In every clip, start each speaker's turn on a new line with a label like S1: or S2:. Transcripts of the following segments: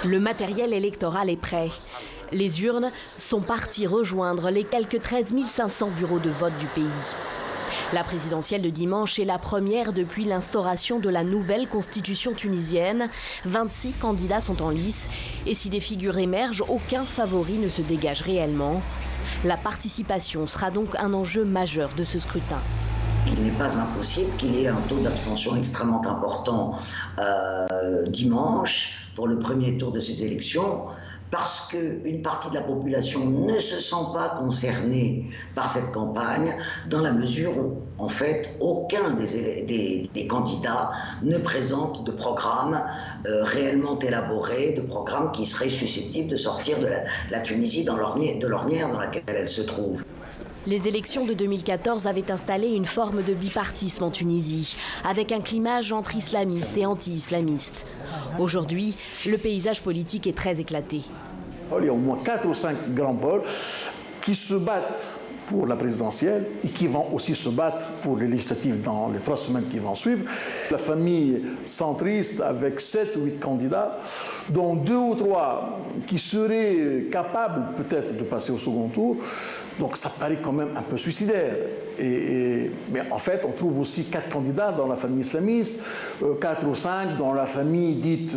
S1: Le matériel électoral est prêt. Les urnes sont parties rejoindre les quelques 13 500 bureaux de vote du pays. La présidentielle de dimanche est la première depuis l'instauration de la nouvelle constitution tunisienne. 26 candidats sont en lice et si des figures émergent, aucun favori ne se dégage réellement. La participation sera donc un enjeu majeur de ce scrutin.
S2: Il n'est pas impossible qu'il y ait un taux d'abstention extrêmement important dimanche pour le premier tour de ces élections, parce qu'une partie de la population ne se sent pas concernée par cette campagne, dans la mesure où, en fait, aucun des candidats ne présente de programme réellement élaboré, de programme qui serait susceptible de sortir de la Tunisie de l'ornière dans laquelle elle se trouve.
S1: Les élections de 2014 avaient installé une forme de bipartisme en Tunisie, avec un clivage entre islamistes et anti-islamistes. Aujourd'hui, le paysage politique est très éclaté.
S3: Il y a au moins 4 ou 5 grands pôles qui se battent pour la présidentielle et qui vont aussi se battre pour les législatives dans les 3 semaines qui vont suivre. La famille centriste avec 7 ou 8 candidats, dont 2 ou 3 qui seraient capables peut-être de passer au second tour. Donc ça paraît quand même un peu suicidaire. Mais en fait, on trouve aussi 4 candidats dans la famille islamiste, 4 ou 5 dans la famille dite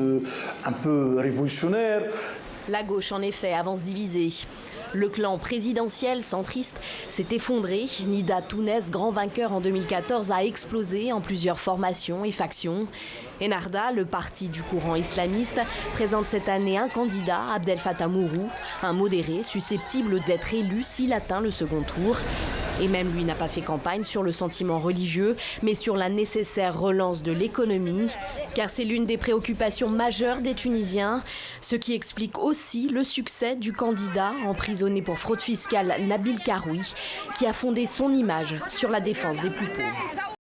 S3: un peu révolutionnaire.
S1: La gauche, en effet, avance divisée. Le clan présidentiel centriste s'est effondré. Nida Tounes, grand vainqueur en 2014, a explosé en plusieurs formations et factions. Ennahda, le parti du courant islamiste, présente cette année un candidat, Abdel Fattah Mourou, un modéré susceptible d'être élu s'il atteint le second tour. Et même lui n'a pas fait campagne sur le sentiment religieux, mais sur la nécessaire relance de l'économie, car c'est l'une des préoccupations majeures des Tunisiens, ce qui explique aussi le succès du candidat emprisonné pour fraude fiscale Nabil Karoui, qui a fondé son image sur la défense des plus pauvres.